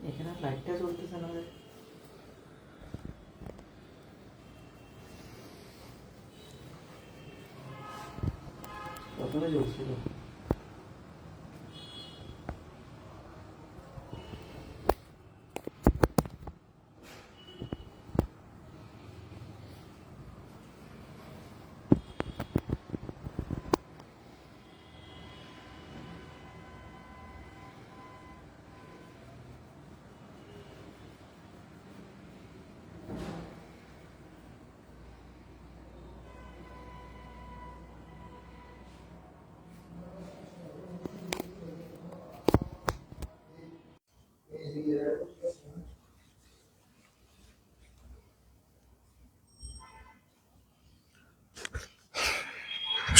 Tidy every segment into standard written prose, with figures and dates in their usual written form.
এখানে লাইটটা জ্বলতেছে না রে। প্রথমে জ্বলছিল।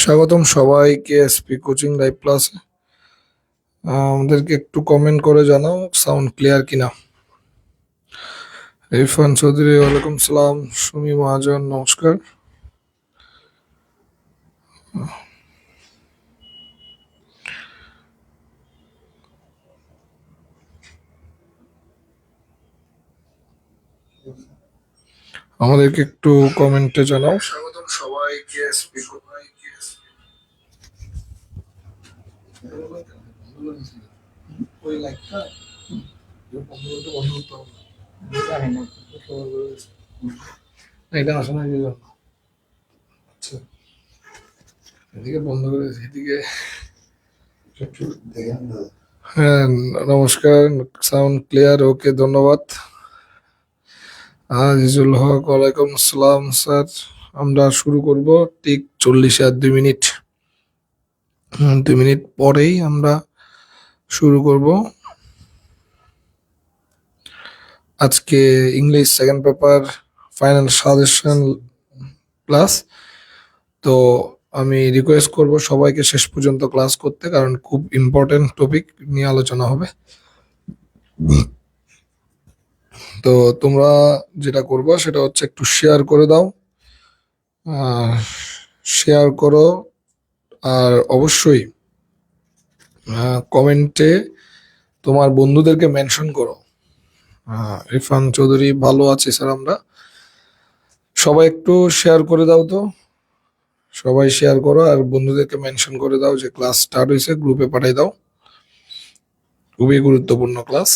স্বাগতম সবাইকে এসপি কোচিং লাইভ ক্লাসে। আমাদেরকে একটু কমেন্ট করে জানাও সাউন্ড ক্লিয়ার কিনা। ইরফান চৌধুরী ওয়ালাইকুম সালাম। সুমি মহাজন নমস্কার। আমাদেরকে একটু কমেন্টে জানাও। স্বাগতম সবাইকে এসপি ওই লাইটটা বন্ধ করতে হবে। এটা আসে না আচ্ছা, এদিকে বন্ধ করে এদিকে। হ্যাঁ নমস্কার, সাউন্ড ক্লিয়ার, ওকে ধন্যবাদ। আজিজুল হক ওয়ালাইকুম আসসালাম স্যার। আমরা শুরু করব ঠিক 40 আর 2 মিনিট। 2 মিনিট পরেই আমরা শুরু করব। আজকে English second paper final suggestion class. তো আমি রিকোয়েস্ট করব সবাইকে শেষ পর্যন্ত ক্লাস করতে, কারণ খুব ইম্পর্টেন্ট টপিক নিয়ে আলোচনা হবে। তো তোমরা যেটা করবা সেটা হচ্ছে একটু শেয়ার করে দাও, শেয়ার করো, আর অবশ্যই কমেন্টে তোমার বন্ধুদেরকে মেনশন করো। ইরফান চৌধুরী ভালো আছি স্যার আমরা। সবাই একটু শেয়ার করে দাও, তো সবাই শেয়ার করো আর বন্ধুদেরকে মেনশন করে দাও যে ক্লাস স্টার্ট হয়েছে, গ্রুপে পাঠিয়ে দাও। খুবই গুরুত্বপূর্ণ ক্লাস।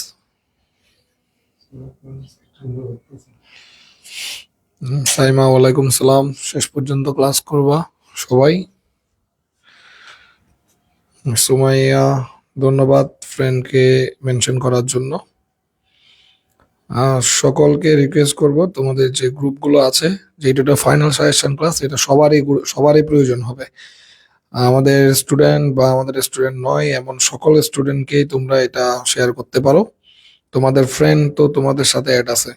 সাইমা ওয়ালাইকুম সালাম। শেষ পর্যন্ত ক্লাস করবা সবাই। সুমাইয়া ধন্যবাদ ফ্রেন্ডকে মেনশন করার জন্য। সকলকে রিকোয়েস্ট করব তোমাদের যে গ্রুপগুলো আছে, যেটা ফাইনাল সাজেশন ক্লাস, এটা সবারই প্রয়োজন হবে। আমাদের স্টুডেন্ট বা আমাদের স্টুডেন্ট নয় এমন সকল স্টুডেন্টকেই তোমরা এটা শেয়ার করতে পারো। তোমাদের ফ্রেন্ড তো তোমাদের সাথে অ্যাড আছে,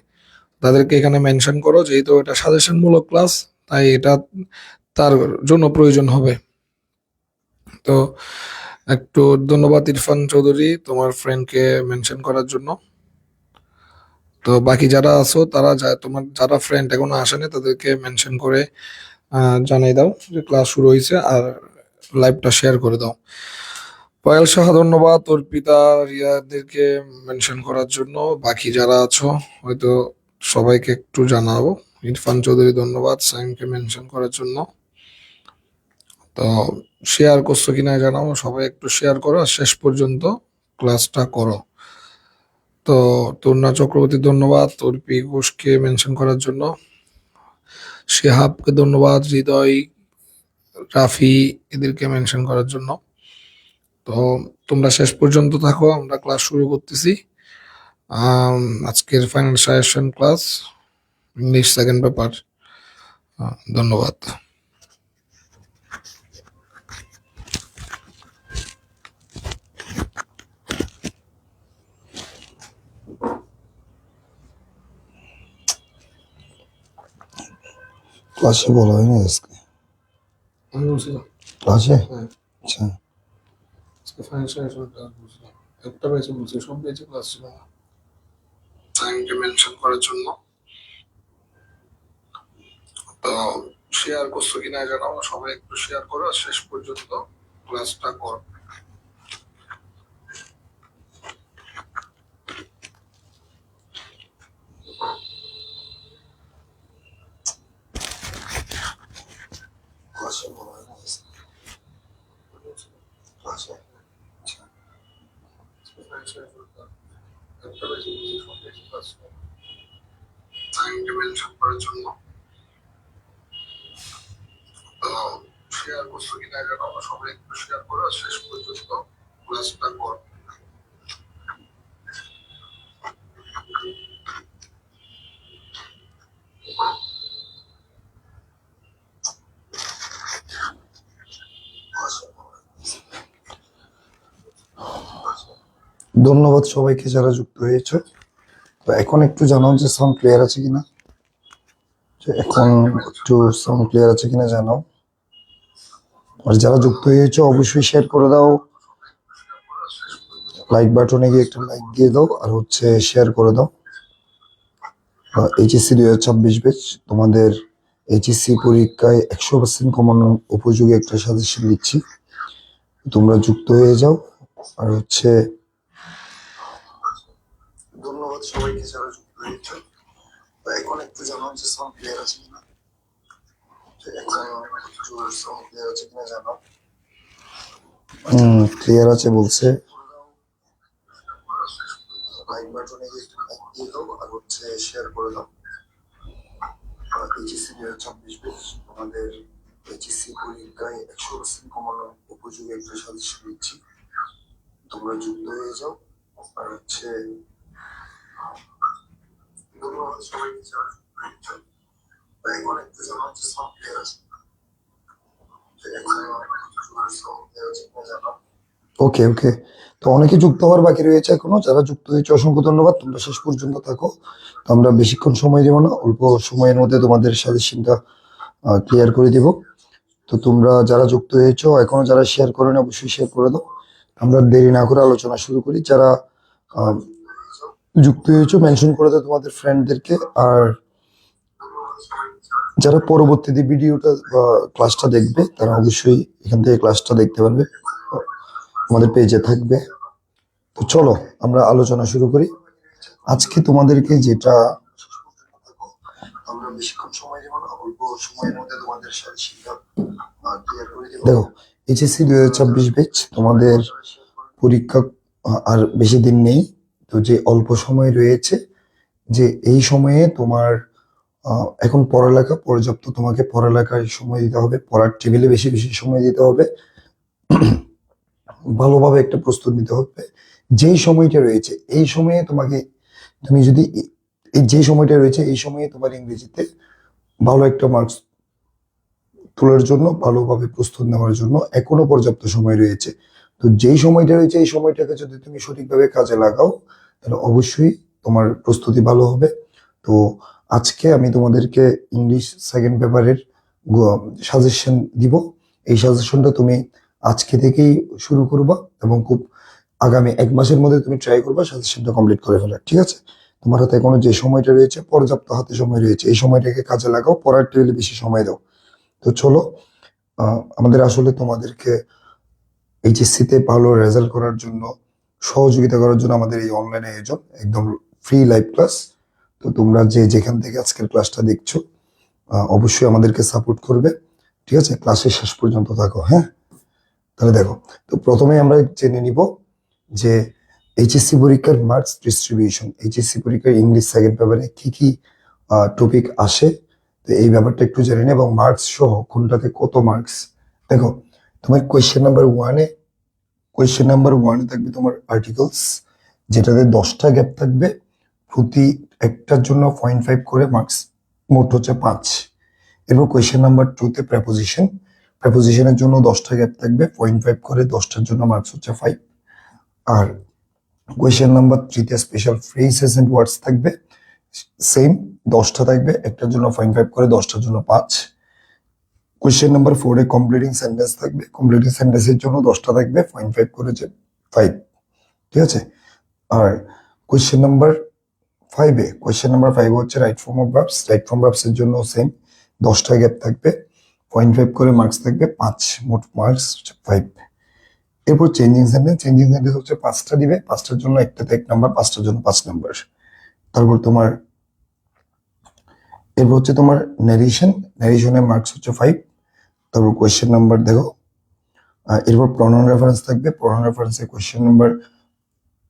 তাদেরকে এখানে মেনশন করো। যেহেতু এটা সাজেশনমূলক ক্লাস, তাই এটা তার জন্য প্রয়োজন হবে। তো একটু ধন্যবাদ ইরফান চৌধুরী তোমার ফ্রেন্ডকে মেনশন করার জন্য। তো বাকি যারা আছো তারা তোমার যারা ফ্রেন্ড এখনো আসেনি তাদেরকে মেনশন করে জানাই দাও যে ক্লাস শুরু হয়েছে, আর লাইভটা শেয়ার করে দাও। পায়েল সাহা ধন্যবাদ অর্পিতা রিয়াদেরকে মেনশন করার জন্য। বাকি যারা আছো হয়তো সবাইকে একটু জানাবো। ইরফান চৌধুরী ধন্যবাদ সাইমকে মেনশন করার জন্য। তো শেয়ার করছো কিনা জানাও, সবাই একটু শেয়ার করো আর শেষ পর্যন্ত ক্লাসটা করো। তো তরুণা চক্রবর্তী ধন্যবাদ অর্পি ঘোষকে মেনশন করার জন্য। শেহাবকে ধন্যবাদ, হৃদয়, রাফি এদেরকে মেনশন করার জন্য। তো তোমরা শেষ পর্যন্ত থাকো, আমরা ক্লাস শুরু করতেছি। আজকের final suggestion class, English second paper. ধন্যবাদ। ক্লাসে বলা হয়নি আজকে। আমি বলছিলাম ক্লাসে? হ্যাঁ, আচ্ছা, আজকে ফাইনাল সাজেশন ক্লাস বলছিলাম, একটা ব্যাচে বলছি, সব ব্যাচে ক্লাস ছিল না। টাইমটা মেনশন করার জন্য। তো শেয়ার করছো কিনা জানাও, সবাই একটু শেয়ার করো, শেষ পর্যন্ত ক্লাসটা করো। ক্লাসে বলা হয়নি আজকে। ক্লাসে? আচ্ছা, একটা ব্যাচে বলছি, সব ব্যাচে ক্লাস ছিল না। টাইমটা মেনশন করার জন্য। তো শেয়ার করছো কিনা জানাও, সবাই একটু শেয়ার করো, শেষ পর্যন্ত ক্লাসটা করো। ধন্যবাদ সবাইকে যারা যুক্ত হয়েছে। তো এখন একটু জানাও যে সাউন্ড ক্লিয়ার আছে কিনা। এখন একটু সাউন্ড ক্লিয়ার আছে কিনা জানাও। আর যারা যুক্ত হয়েছে অবশ্যই শেয়ার করে দাও, লাইক বাটনে গিয়ে একটা লাইক দিয়ে দাও, আর হচ্ছে শেয়ার করে দাও। এইচএসসি 2026 ব্যাচ, তোমাদের এইচএসসি পরীক্ষায় 100% কমানোর উপযোগী একটা সাজেশন দিচ্ছি, তোমরা যুক্ত হয়ে যাও। আর হচ্ছে ধন্যবাদ সবাইকে যারা যুক্ত হয়েছে। এখন একটু জানাও যে সাউন্ড ক্লিয়ার আছে কিনা। এখন একটু সাউন্ড ক্লিয়ার আছে কিনা জানাও। ক্লিয়ার আছে বলছে। লাইক বাটনে গিয়ে একটু লাইক দিয়ে দাও, আর হচ্ছে শেয়ার করে দাও। এইচএসসি 2026 ব্যাচ, তোমাদের এইচএসসি পরীক্ষায় 100% কমানোর উপযোগী একটা সাজেশন দিচ্ছি, তোমরা যুক্ত হয়ে যাও। আর হচ্ছে ধন্যবাদ সবাইকে যারা যুক্ত হয়েছে। এখন একটু জানাও যে সাউন্ড ক্লিয়ার আছে। ওকে ওকে, তো অনেকে যুক্ত হওয়ার বাকি রয়েছে এখনো, যারা যুক্ত হয়েছে অসংখ্য ধন্যবাদ, তোমরা শেষ পর্যন্ত থাকো। তো আমরা বেশিক্ষণ সময় দেবো না, অল্প সময়ের মধ্যে তোমাদের সাজেশনটা ক্লিয়ার করে দিব। তো তোমরা যারা যুক্ত হয়েছো, এখনো যারা শেয়ার করেন অবশ্যই শেয়ার করে দাও। আমরা দেরি না করে আলোচনা শুরু করি। যারা আহ, যুক্ত হয়েছো মেনশন করে দাও তোমাদের ফ্রেন্ডদেরকে। আর যারা পরবর্তীতে ভিডিওটা বা ক্লাসটা দেখবে তারা অবশ্যই এখান থেকে ক্লাসটা দেখতে পারবে, আমাদের পেজে থাকবে। তো চলো আমরা আলোচনা শুরু করি। আজকে তোমাদেরকে যেটা, আমরা বেশিক্ষণ সময় দেব না, অল্প সময়ের মধ্যে তোমাদের সাজেশনটা ক্লিয়ার করে দেব। দেখো, এইচএসসি 2026 ব্যাচ, তোমাদের পরীক্ষা আর বেশি দিন নেই। তো যে অল্প সময় রয়েছে, যে এই সময়ে তোমার এখন পড়ালেখা পর্যাপ্ত, তোমাকে পড়ালেখায় সময় দিতে হবে, পড়ার টেবিলে বেশি বেশি সময় দিতে হবে, ভালোভাবে একটা প্রস্তুত নিতে হবে। যেই সময়টা রয়েছে এই সময়ে তোমাকে, তুমি যদি এই যে সময়টা রয়েছে এই সময়ে তোমার ইংরেজিতে ভালো একটা মার্কস তোলার জন্য, ভালোভাবে প্রস্তুত নেওয়ার জন্য এখনো পর্যাপ্ত সময় রয়েছে। তো যেই সময়টা রয়েছে এই সময়টাকে যদি তুমি সঠিকভাবে কাজে লাগাও, তাহলে অবশ্যই তোমার প্রস্তুতি ভালো হবে। তো আজকে আমি তোমাদেরকে ইংলিশ সেকেন্ড পেপারের সাজেশন দিব। এই সাজেশনটা তুমি আজকে থেকেই শুরু করবা, এবং খুব আগামী 1 মাসের মধ্যে তুমি ট্রাই করবা সাজেশনটা কমপ্লিট করে ফেলার। ঠিক আছে? তোমার হাতে এখনো যে সময়টা রয়েছে, পর্যাপ্ত হাতে সময় রয়েছে, এই সময়টাকে কাজে লাগাও, পড়ার টেবিলে বেশি সময় দাও। তো চলো, আমাদের আসলে তোমাদেরকে এইচএসসি তে ভালো রেজাল্ট করার জন্য, সহযোগিতা করার জন্য আমাদের এই অনলাইন আয়োজন, একদম ফ্রি লাইভ ক্লাস। তো তোমরা যে যেখান থেকে আজকের ক্লাসটা দেখছো, অবশ্যই আমাদেরকে সাপোর্ট করবে। ঠিক আছে? ক্লাসের শেষ পর্যন্ত থাকো। হ্যাঁ, তাহলে দেখো, তো প্রথমে আমরা জেনে নিব যে এইচএসসি পরীক্ষার মার্কস ডিস্ট্রিবিউশন, এইচএসসি পরীক্ষার ইংলিশ সেকেন্ড পেপারে কি কি টপিক আসে, তো এই ব্যাপারটা একটু জেনে নিই, এবং মার্কস সহ কোনটাতে কত মার্কস। দেখো, তোমার কোয়েশ্চেন নাম্বার 1-এ কোয়েশ্চেন নাম্বার 1 থাকবে তোমার আর্টিকেলস, যেটাতে 10টা গ্যাপ থাকবে, প্রতি একটার জন্য 0.5 করে মার্কস, মোট হচ্ছে 5। এরপর কোয়েশ্চেন নাম্বার 2তে প্রেপোজিশন, প্রেপোজিশনের জন্য 10টা গ্যাপ থাকবে, 0.5 করে, 10টার জন্য মার্কস হচ্ছে 5। আর কোয়েশ্চেন নাম্বার 3তে স্পেশাল ফ্রেজেস এন্ড ওয়ার্ডস থাকবে, সেম 10টা থাকবে, একটার জন্য 0.5 করে, 10টার জন্য 5। কোয়েশ্চেন নাম্বার 4-এ কমপ্লিটিং সেন্টেন্স থাকবে, কমপ্লিটিং সেন্টেন্সের জন্য 10টা থাকবে, 0.5 করে, 5। ঠিক আছে। আর কোয়েশ্চেন নাম্বার 5 হচ্ছে right form of verbs, right form verbs এর জন্য সেম 10টা গ্যাপ থাকবে, 0.5 করে মার্কস থাকবে 5, মোট মার্কস হচ্ছে 5। এরপর চেঞ্জিং সেন্টেন্স হচ্ছে 5টা দিবে, 5টার জন্য একটাতে 1 নাম্বার, 5টার জন্য 5 নাম্বার। তারপর তোমার এরপর হচ্ছে তোমার ন্যারেশনের মার্কস হচ্ছে 5। তারপর কোয়েশ্চেন নাম্বার দেখো, এরপর প্রনাউন রেফারেন্স থাকবে, প্রনাউন রেফারেন্সে কোয়েশ্চেন নাম্বার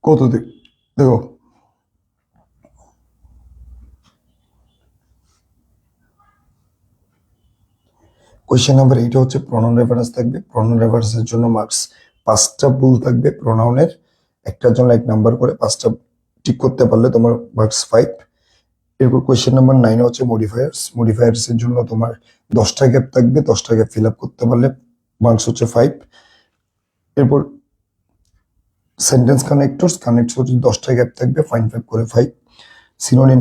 কত দেখো, কোয়েশ্চেন নাম্বার 8 হচ্ছে প্রনাউন রেফারেন্স থাকবে, প্রনাউন রেফারেন্সের জন্য মার্কস 5টা ভুল থাকবে প্রনাউনের, একটার জন্য 1 নাম্বার করে, 5টা ঠিক করতে পারলে তোমার মার্কস 5। এরপর কোয়েশ্চেন নাম্বার 9 হচ্ছে মডিফায়ার্স এর জন্য তোমার 10টা গ্যাপ থাকবে, 10টা গ্যাপ ফিল আপ করতে পারলে মার্কস হচ্ছে 5। এরপর সেন্টেন্স কানেক্টরস হচ্ছে 10টা গ্যাপ থাকবে, 0.5 করে, 5। সিনোনিম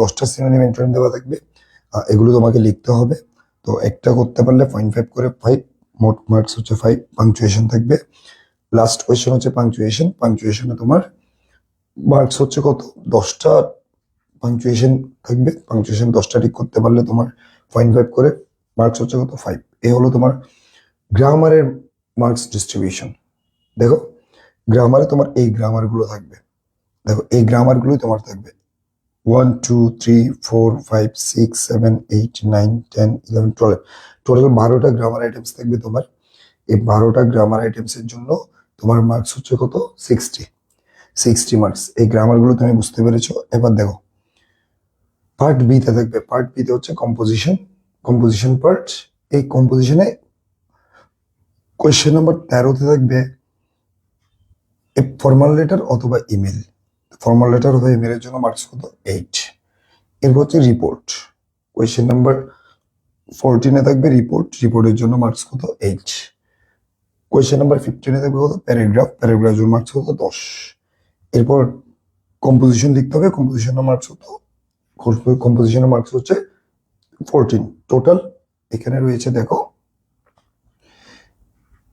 10টা সিনোনিম অ্যান্টোনিম দেওয়া থাকবে, এগুলো তোমাকে লিখতে হবে, তো একটা করতে পারলে 0.5 করে, 5, মোট মার্কস হচ্ছে 5। পাংচুয়েশন থাকবে, লাস্ট কোয়েশ্চেন হচ্ছে পাংচুয়েশনে তোমার মার্কস হচ্ছে কত, 10টা পাংচুয়েশন থাকবে, পাংচুয়েশন 10টা ঠিক করতে পারলে তোমার 0.5 করে, মার্কস হচ্ছে কত, 5। এই হলো তোমার গ্রামারের মার্কস ডিস্ট্রিবিউশন। দেখো গ্রামারে তোমার এই গ্রামারগুলো থাকবে, দেখো এই গ্রামারগুলোই তোমার থাকবে 1 2 3 4 5 6 7 8 9 10 11 12, টোটাল 12টা গ্রামার আইটেমস থাকবে তোমার। এই 12টা গ্রামার আইটেমস এর জন্য তোমার মার্কস হচ্ছে কত, 60 মার্কস। এই গ্রামারগুলো তুমি বুঝতে পেরেছো। এবার দেখো পার্ট বি তে থাকবে, পার্ট বি তে হচ্ছে কম্পোজিশন পার্ট। এই কম্পোজিশনে কোয়েশ্চেন নাম্বার 13তে থাকবে ফর্মাল লেটার অথবা ইমেল, ফর্মাল লেটার অথবা ইমেলের জন্য মার্কস কত, 8। এরপর হচ্ছে রিপোর্ট, কোয়েশ্চেন নাম্বার 14-এ থাকবে রিপোর্টের জন্য মার্কস কত, 8। কোয়েশ্চেন নাম্বার 15-এ থাকবে কত, প্যারাগ্রাফের জন্য মার্কস কত, 10। এরপর কম্পোজিশন লিখতে হবে, কম্পোজিশনের মার্কস কত, কম্পোজিশনের মার্কস হচ্ছে 14 টোটাল। এখানে রয়েছে দেখো,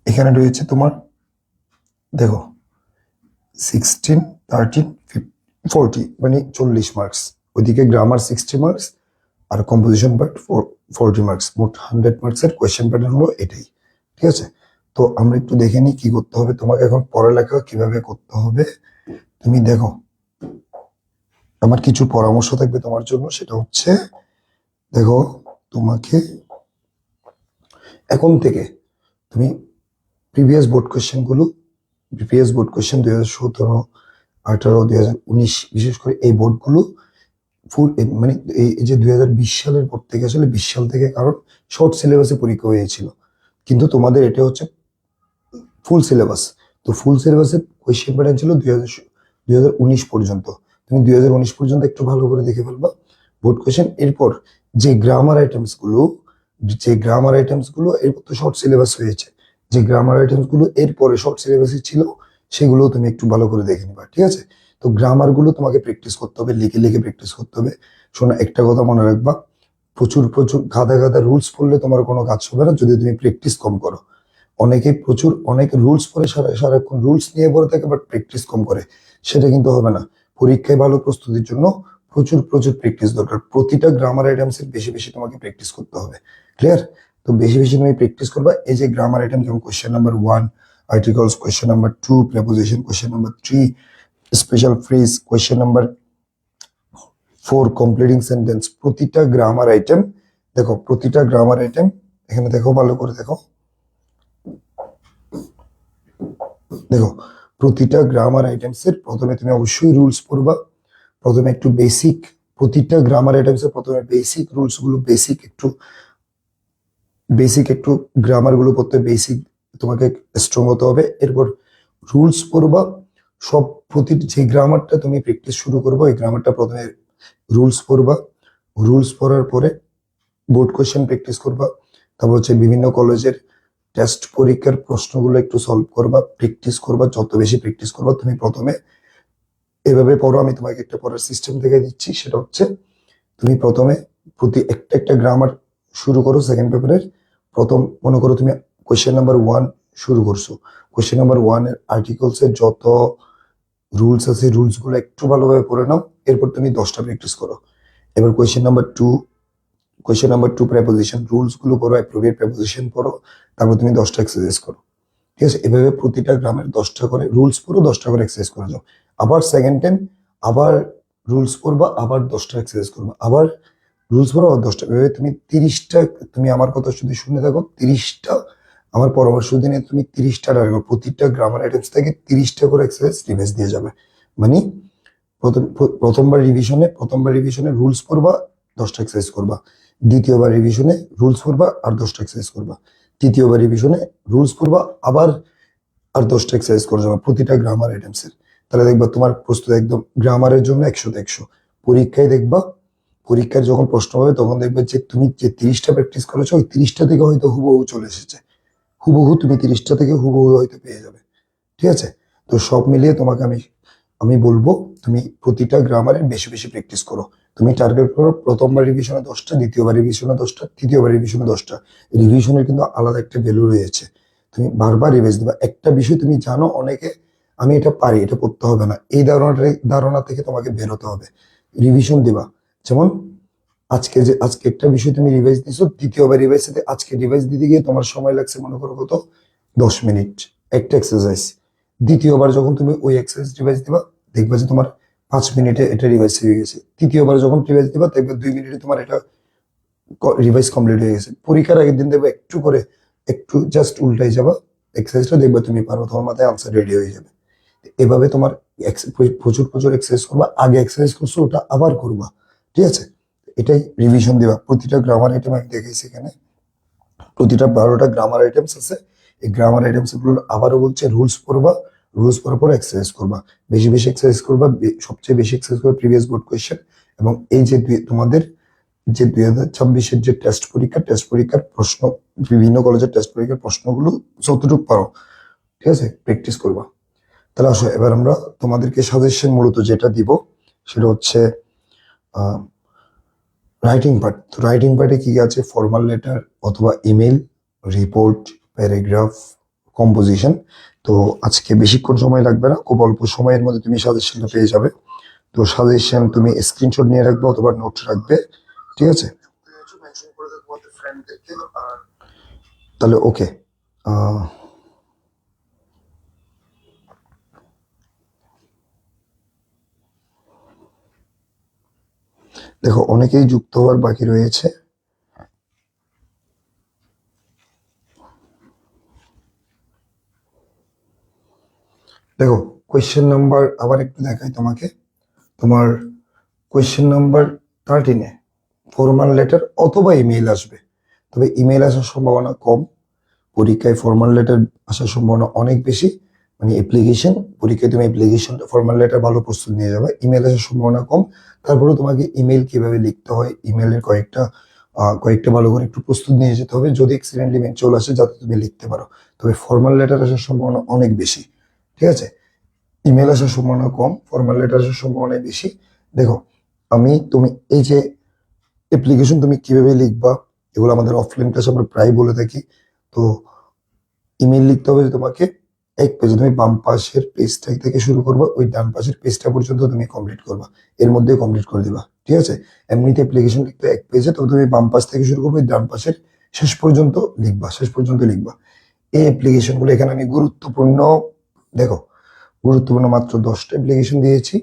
এখানে রয়েছে তোমার দেখো 16 13 40, মানে 40 মার্কস। ওইদিকে গ্রামার 60 মার্কস আর কম্পোজিশন পার্ট 40 মার্কস, মোট 100 মার্কসের কোয়েশ্চেন প্যাটার্ন হলো এটাই। ঠিক আছে, তো আমরা একটু দেখে নিই কি করতে হবে তোমাকে এখন, পড়ালেখা কিভাবে করতে হবে। তুমি দেখো আমার কিছু পরামর্শ থাকবে তোমার জন্য, সেটা হচ্ছে দেখো তোমাকে এখন থেকে তুমি প্রিভিয়াস বোর্ড কোয়েশ্চেন 2017, 2018, 2019, বিশেষ করে এই বোর্ডগুলো ফুল, মানে এই যে 2020 সালের পর থেকে, আসলে 20 সাল থেকে, কারণ শর্ট সিলেবাসে পরীক্ষা হয়েছিল, কিন্তু তোমাদের এটা হচ্ছে ফুল সিলেবাস। তো ফুল সিলেবাসের কোয়েশ্চেন প্যাটার্ন ছিল 2019 পর্যন্ত। তুমি 2019 পর্যন্ত একটু ভালো করে দেখে ফেলবা বোর্ড কোয়েশ্চেন। এরপর যে গ্রামার আইটেমস গুলো এরপর তো শর্ট সিলেবাস হয়েছে, যে গ্রামার আইটেমস গুলো এরপরে শর্ট সিলেবাসে ছিল, সেগুলো তুমি একটু ভালো করে দেখে নিবা। ঠিক আছে, তো গ্রামার গুলো তোমাকে প্র্যাকটিস করতে হবে, লিখে প্র্যাকটিস করতে হবে। শোনো একটা কথা মনে রাখবা, প্রচুর গাদা রুলস পড়লে তোমার কোনো কাজ হবে না যদি তুমি প্র্যাকটিস কম করো। অনেক রুলস পড়ে সারাক্ষণ রুলস নিয়ে পড়ে থাকে, বাট প্র্যাকটিস কম করে, সেটা কিন্তু হবে না। পরীক্ষায় ভালো প্রস্তুতির জন্য প্রচুর প্র্যাকটিস দরকার। প্রতিটা গ্রামার আইটেমস এর বেশি তোমাকে প্র্যাকটিস করতে হবে। ক্লিয়ার? তো বেশি তুমি প্র্যাকটিস করবা। এই যে গ্রামার আইটেম, যেমন question number 1 articles, question number 2 preposition, question number 3 special phrase, question number 4 completing sentence, প্রতিটা গ্রামার আইটেম দেখো, প্রতিটা গ্রামার আইটেম এখানে দেখো, ভালো করে দেখো, প্রতিটা গ্রামার আইটেমস এর প্রথমে তুমি অবশ্যই রুলস পড়বা। প্রথমে একটু বেসিক, প্রতিটা গ্রামার আইটেমস এর প্রথমে বেসিক রুলস গুলো, বেসিক একটু গ্রামার গুলো পড়তে, বেসিক তোমাকে স্ট্রং হতে হবে। এরপর রুলস পড়বা, সব প্রতি যে গ্রামারটা তুমি প্র্যাকটিস শুরু করবো ওই গ্রামারটা প্রথমে রুলস পড়বা, রুলস পড়ার পরে বোর্ড কোয়েশ্চেন প্র্যাকটিস করবা, তারপর হচ্ছে বিভিন্ন কলেজের টেস্ট পরীক্ষার প্রশ্নগুলো একটু সলভ করবা, প্র্যাকটিস করবা, যত বেশি প্র্যাকটিস করবা তুমি প্রথমে এভাবে পড়ো। আমি তোমাকে একটা পড়ার সিস্টেম দেখে দিচ্ছি, সেটা হচ্ছে তুমি প্রথমে প্রতি একটা একটা গ্রামার শুরু করো সেকেন্ড পেপারের। প্রথম মনে করো তুমি কোয়েশ্চেন নাম্বার 1 শুরু করছো, কোয়েশ্চেন নাম্বার 1 এর আর্টিকেলস এর যত রুলস আছে রুলস গুলো একটু ভালোভাবে পড়ে নাও, এরপর তুমি 10টা প্র্যাকটিস করো। এবার কোয়েশ্চেন নাম্বার 2 প্রেপোজিশন রুলস গুলো পড়ো, অ্যাপ্রোপ্রিয়েট প্রেপোজিশন পড়ো, তারপর তুমি 10টা এক্সারসাইজ করো। ঠিক আছে, এভাবে প্রতিটা গ্রামের 10টা করে রুলস পড়ো, 10টা করে এক্সারসাইজ করে যাও। আবার সেকেন্ড টাইম আবার রুলস পড়বা, আবার 10টা এক্সারসাইজ করবা, আবার রুলস পড়ো, আবার 10টা, এভাবে তুমি 30টা, তুমি আমার কথা যদি শুনে থাকো 30টা, আমার পরামর্শ দিনে তুমি 30টা টার্গেট, প্রতিটা গ্রামার আইটেমস থেকে 30টা করে এক্সারসাইজ রিভাইজ দিয়ে যাবে। মানে প্রথমবার রিভিশনে রুলস পড়বা, 10টা এক্সারসাইজ করবা, দ্বিতীয়বার রিভিশনে রুলস পড়বা আর 10টা এক্সারসাইজ করবা, তৃতীয়বার রিভিশনে রুলস পড়বা আবার আর 10টা এক্সারসাইজ করে যাবা প্রতিটা গ্রামার আইটেমসের। তাহলে দেখবা তোমার প্রস্তুত একদম গ্রামারের জন্য 100তে 100। পরীক্ষায় দেখবা, পরীক্ষার যখন প্রশ্ন হবে তখন দেখবে যে তুমি যে 30টা প্র্যাকটিস করেছো ওই 30টা থেকে হয়তো হুবহু চলে এসেছে, হুবহু তুমি 30টা থেকে হুবহু হয়তো পেয়ে যাবে। ঠিক আছে, তো সব মিলিয়ে তোমাকে আমি আমি বলবো তুমি প্রতিটা গ্রামারের বেশি বেশি প্র্যাকটিস করো। তুমি টার্গেট করো প্রথমবার রিভিশনে 10টা, দ্বিতীয়বার রিভিশনে 10টা, তৃতীয়বার রিভিশনে 10টা। রিভিশনের কিন্তু আলাদা একটা ভ্যালু রয়েছে, তুমি বারবার রিভাইজ দিবা। একটা বিষয় তুমি জানো অনেকে আমি এটা পারি, এটা পড়তে হবে না, এই ধারণা থেকে তোমাকে বেরোতে হবে। রিভিশন দিবা, যেমন আজকে একটা বিষয় তুমি রিভাইজ দিছো, দ্বিতীয়বার রিভাইজ দিতে আজকে রিভাইজ দিতে গিয়ে তোমার সময় লাগছে মনে করো কত 10 মিনিট একটা এক্সারসাইজ। দ্বিতীয়বার যখন তুমি ওই এক্সারসাইজ রিভাইজ দিবা দেখবা যে তোমার 5 মিনিটে এটা রিভাইজ হয়ে গেছে। তৃতীয়বার যখন রিভাইজ দিবা দেখবে 2 মিনিটে তোমার এটা রিভাইজ কমপ্লিট হয়ে গেছে। পরীক্ষার আগের দিন দেখবে একটু করে একটু জাস্ট উল্টাই যাবা, এক্সারসাইজটা দেখবে তুমি পারো, তোমার মাথায় আনসার রেডি হয়ে যাবে। এভাবে তোমার প্রচুর প্রচুর এক্সারসাইজ করবা, আগে এক্সারসাইজ করছো ওটা আবার করবা। ঠিক আছে, এটাই রিভিশন দিবা। প্রতিটা গ্রামার আইটেম আমি দেখেছি এখানে প্রতিটা 12টা গ্রামার আইটেমস আছে, এই গ্রামার আইটেমস গুলো আবারও বলছে রুলস পড়বা, রুলস পড়ার পর এক্সারসাইজ করবা, বেশি বেশি এক্সারসাইজ করবা, সবচেয়ে বেশি এক্সারসাইজ করবা প্রিভিয়াস বোর্ড কোয়েশ্চেন। এবং এই যে তোমাদের যে 2026-এর যে টেস্ট পরীক্ষার প্রশ্ন, বিভিন্ন কলেজের টেস্ট পরীক্ষার প্রশ্নগুলো যতটুকু পারো ঠিক আছে প্র্যাকটিস করবা। তাহলে আসো এবার আমরা তোমাদেরকে সাজেশন মূলত যেটা দিব সেটা হচ্ছে রাইটিং পার্ট। তো রাইটিং পার্টে কি আছে, ফর্মাল লেটার অথবা ইমেল, রিপোর্ট, প্যারাগ্রাফ, কম্পোজিশন। তো আজকে বেশিক্ষণ সময় লাগবে না, খুব অল্প সময়ের মধ্যে তুমি সাজেশনটা পেয়ে যাবে। তো সাজেশন তুমি স্ক্রিনশট নিয়ে রাখবে অথবা নোট রাখবে। ঠিক আছে, তাহলে ওকে। দেখো অনেকেই যুক্ত হওয়ার বাকি রয়েছে। দেখো কোয়েশ্চেন নাম্বার আবার একটু দেখাই তোমাকে, তোমার কোয়েশ্চেন নাম্বার 13-এ ফর্মাল লেটার অথবা ইমেল আসবে, তবে ইমেল আসার সম্ভাবনা কম, পরীক্ষায় ফর্মাল লেটার আসার সম্ভাবনা অনেক বেশি। মানে অ্যাপ্লিকেশন পরীক্ষায় তুমি অ্যাপ্লিকেশন ফর্মাল লেটার ভালো প্রস্তুত নিয়ে যাবে, ইমেল আসার সম্ভাবনা কম। তারপরেও তোমাকে ইমেল কিভাবে লিখতে হয়, ইমেলের কয়েকটা ভালো করে একটু প্রস্তুত নিয়ে যেতে হবে, যদি অ্যাক্সিডেন্টলি মেল চলে আসে যাতে তুমি লিখতে পারো। তবে ফর্মাল লেটার আসার সম্ভাবনা অনেক বেশি। ঠিক আছে, ইমেল আসার সম্ভাবনা কম, ফর্মাল লেটার আসার সম্ভাবনা বেশি। দেখো তুমি এই যে অ্যাপ্লিকেশন তুমি কিভাবে লিখবা এগুলো আমাদের অফলাইন ক্লাসে আমরা প্রায় বলে থাকি। তো ইমেল লিখতে হবে তোমাকে এক পেজে, তুমি বাম পাশের পেজটা থেকে শুরু করবা, ওই ডান পাশের পেজটা পর্যন্ত তুমি কমপ্লিট করবা, এর মধ্যে কমপ্লিট করে দিবা। ঠিক আছে, এমনিতে অ্যাপ্লিকেশন লিখতে এক পেজে, তো তুমি বাম পাশ থেকে শুরু করবে, ডান পাশের শেষ পর্যন্ত লিখবা। এই অ্যাপ্লিকেশন গুলো এখানে আমি গুরুত্বপূর্ণ মাত্র 10টা অ্যাপ্লিকেশন দিয়েছি।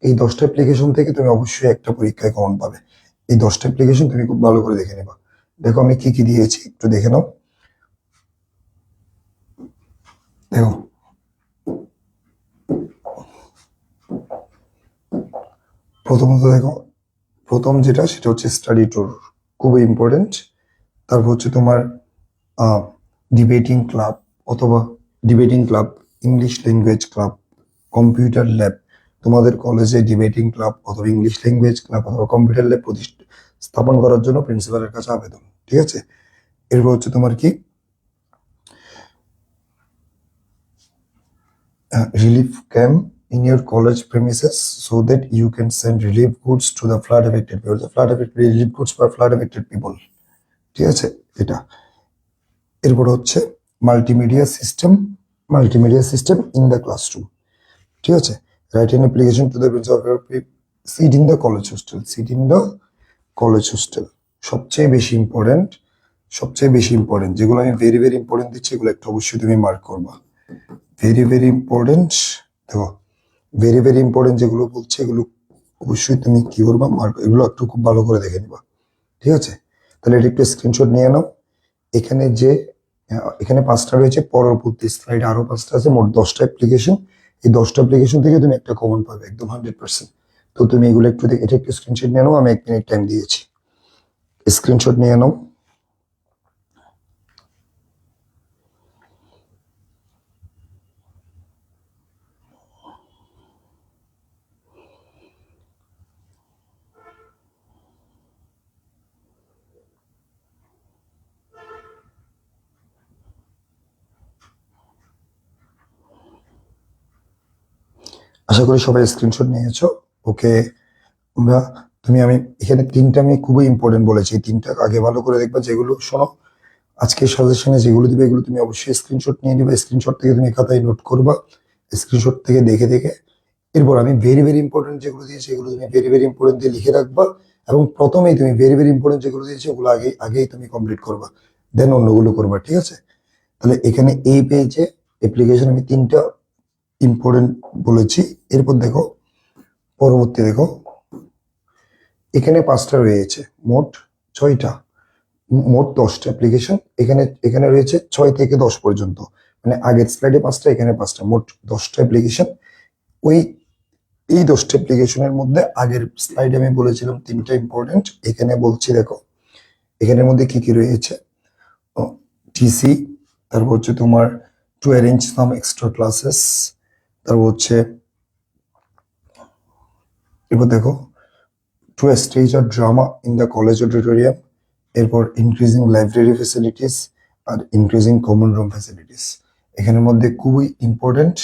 এই 10টা অ্যাপ্লিকেশন থেকে তুমি অবশ্যই একটা পরীক্ষায় কমন পাবে। এই 10টা অ্যাপ্লিকেশন তুমি খুব ভালো করে দেখে নেবা। দেখো আমি কি কি দিয়েছি একটু দেখে নাও। দেখো প্রথমত দেখো, প্রথম যেটা সেটা হচ্ছে স্টাডি ট্যুর, খুবই ইম্পর্টেন্ট। তারপর হচ্ছে তোমার debating club English language club, computer lab, তোমাদের কলেজে ডিবেটিং ক্লাব অথবা ইংলিশ ল্যাঙ্গুয়েজ ক্লাব অথবা কম্পিউটার ল্যাব স্থাপন করার জন্য প্রিন্সিপালের কাছে আবেদন। ঠিক আছে, এরপর হচ্ছে তোমার কি relief camp in your college premises so that you can send relief goods to the flood affected people. The flood affected relief goods for flood affected people. ঠিক আছে, এটা। এরপর হচ্ছে multimedia system in the classroom. ঠিক আছে, write an application to the principal sit in the college hostel. সবচেয়ে বেশি important যেগুলো আমি ভেরি ভেরি ইম্পর্টেন্ট দিচ্ছি, এগুলো একটু অবশ্যই তুমি মার্ক করবা। ভেরি ভেরি ইম্পর্টেন্ট, দেখো ভেরি ভেরি ইম্পর্টেন্ট যেগুলো বলছে এগুলো অবশ্যই তুমি কি করবা, মার্ক, এগুলো একটু খুব ভালো করে দেখে নিবা। ঠিক আছে, তাহলে এটা একটু স্ক্রিনশট নিয়ে নাও। এখানে 5টা রয়েছে, পরবর্তী স্লাইডে আরো 5টা আছে, মোট 10টা অ্যাপ্লিকেশন। এই 10টা অ্যাপ্লিকেশন থেকে তুমি একটা কমন পাবে একদম 100%। তো তুমি এগুলো একটু এটা একটু স্ক্রিনশট নিয়ে নাও, আমি 1 মিনিট টাইম দিয়েছি, স্ক্রিনশট নিয়ে নাও। আশা করি সবাই স্ক্রিনশট নিয়েছো। ওকে, আমি এখানে 3টা আমি খুবই ইম্পর্টেন্ট বলেছি, এই 3টা আগে ভালো করে দেখবা। যেগুলো শোনো, আজকের সাজেশনে যেগুলো দিবে এগুলো তুমি অবশ্যই স্ক্রিনশট নিয়ে নিবে। স্ক্রিনশট থেকে তুমি খাতায় নোট করবা, স্ক্রিনশট থেকে দেখে এরপর আমি ভেরি ভেরি ইম্পর্টেন্ট যেগুলো দিয়েছি এগুলো তুমি ভেরি ভেরি ইম্পর্টেন্ট দিয়ে লিখে রাখবা, এবং প্রথমেই তুমি ভেরি ভেরি ইম্পর্টেন্ট যেগুলো দিয়েছি ওগুলো আগেই তুমি কমপ্লিট করবা, দেন অন্যগুলো করবা। ঠিক আছে, তাহলে এখানে এই পেজে অ্যাপ্লিকেশন আমি 3টা ইম্পর্টেন্ট বলেছি। এরপর দেখো, পরবর্তী দেখো, এখানে 5টা রয়েছে, মোট 6টা, মোট 10টা অ্যাপ্লিকেশন। এখানে রয়েছে 6 থেকে 10 পর্যন্ত, মানে আগের স্লাইডে 5টা, এখানে 5টা, মোট 10টা অ্যাপ্লিকেশন। এই 10টা অ্যাপ্লিকেশনের মধ্যে আগের স্লাইডে আমি বলেছিলাম 3টা ইম্পর্টেন্ট, এখানে বলছি দেখো এখানের মধ্যে কি কি রয়েছে। টিসি, তারপর হচ্ছে তোমার to arrange some extra classes, তারপর হচ্ছে এবার দেখো to stage a drama in the college auditorium, এরপর ইনক্রিজিং লাইব্রেরি ফ্যাসিলিটিস আর ইনক্রিজিং কমন রুম ফ্যাসিলিটিস। এখানের মধ্যে খুবই ইম্পর্টেন্ট,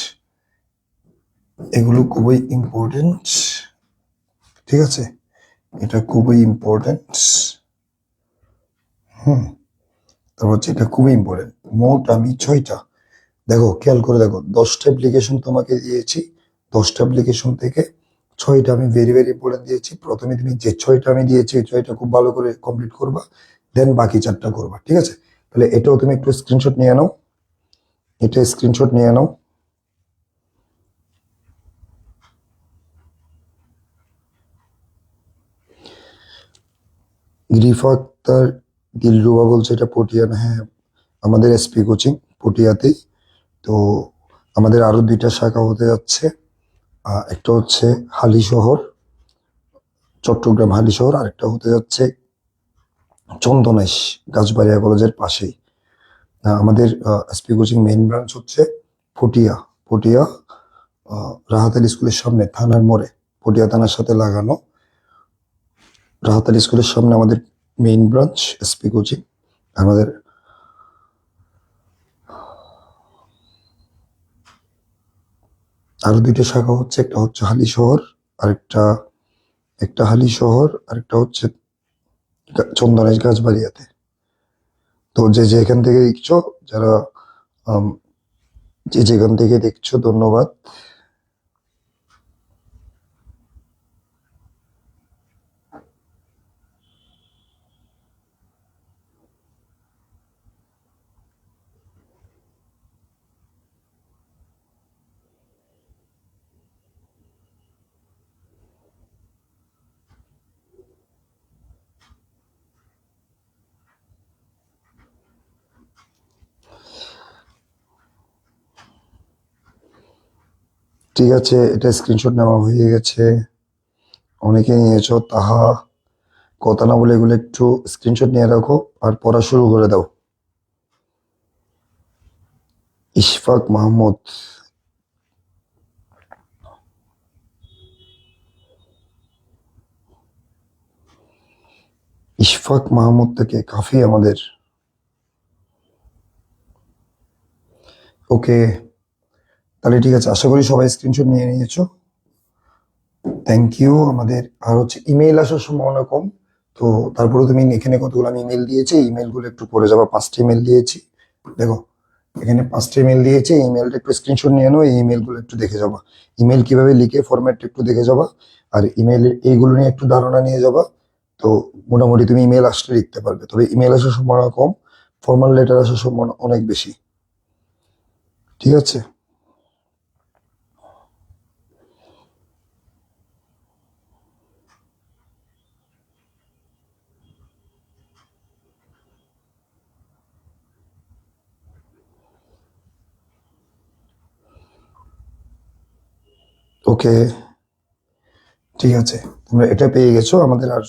এগুলো খুবই ইম্পর্টেন্ট। ঠিক আছে, এটা খুবই ইম্পর্টেন্ট। তারপর হচ্ছে এটা খুবই ইম্পর্টেন্ট। মোট আমি 6টা, দেখো খেয়াল করে দেখো, 10টা অ্যাপ্লিকেশন তোমাকে দিয়েছি, 10টা অ্যাপ্লিকেশন থেকে 6টা আমি ভেরি ভেরি ইম্পর্টেন্ট দিয়েছি। প্রথমে তুমি যে 6টা আমি দিয়েছি ওই 6টা খুব ভালো করে কমপ্লিট করবা, দেন বাকি 4টা করবা। ঠিক আছে, তাহলে এটাও তুমি একটু স্ক্রিনশট নিয়ে নাও, এটা স্ক্রিনশট নিয়ে নাও। গ্রিফা আক্তার দিলরুবা বলছে এটা পটিয়া না? হ্যাঁ, আমাদের এসপি কোচিং পটিয়াতেই। তো আমাদের আরো 2টা শাখা হতে যাচ্ছে, একটা হচ্ছে হালিশহর, চট্টগ্রাম হালিশহর, আরেকটা হতে যাচ্ছে চন্দনেশ, গাছবাড়িয়া কলেজের পাশেই। আমাদের এসপি কোচিং মেইন ব্রাঞ্চ হচ্ছে পটিয়া রাহাত আলী স্কুলের সামনে, থানার মোড়ে, পটিয়া থানার সাথে লাগানো রাহাত আলী স্কুলের সামনে আমাদের মেইন ব্রাঞ্চ এসপি কোচিং। আমাদের আরো 2টা শাখা হচ্ছে, একটা হচ্ছে হালিশহর, একটা হালিশহর, আরেকটা হচ্ছে চন্দনেশ গাছবাড়িয়াতে। তো যেখান থেকে দেখছো, যারা যেখান থেকে দেখছো, ধন্যবাদ। ঠিক আছে, এটা স্ক্রিনশট নেওয়া হয়ে গেছে, অনেকে নিয়েছো। তাহা কথা না বলে এগুলো একটু স্ক্রিনশট নিয়ে রাখো আর পড়া শুরু করে দাও। ইশফাক মাহমুদ, ইশফাক মাহমুদ থেকে কাফি আমাদের। ওকে, তাহলে ঠিক আছে, আশা করি সবাই স্ক্রিনশট নিয়ে নিয়েছো। Thank you. আমাদের আর হচ্ছে ইমেইল আসার সম্ভাবনা কম, তো তারপরে তুমি এখানে কতগুলো আমি ইমেল দিয়েছি, ইমেলগুলো একটু পড়ে যাবা। 5টা ইমেল দিয়েছি, দেখো এখানে 5টা ইমেল দিয়েছি। ইমেলটা একটু স্ক্রিনশট নিয়ে নাও, এই ইমেলগুলো একটু দেখে যাবা। ইমেল কিভাবে লিখে ফরম্যাটটা একটু দেখে যাবা, আর ইমেলের এইগুলো নিয়ে একটু ধারণা নিয়ে যাবা। তো মোটামুটি তুমি ইমেল আসলে লিখতে পারবে, তবে ইমেল আসার সম্ভাবনা কম, ফর্মাল লেটার আসার সম্ভাবনা অনেক বেশি। ঠিক আছে, ওকে ঠিক আছে, তোমরা এটা পেয়ে গেছো। আমাদের আর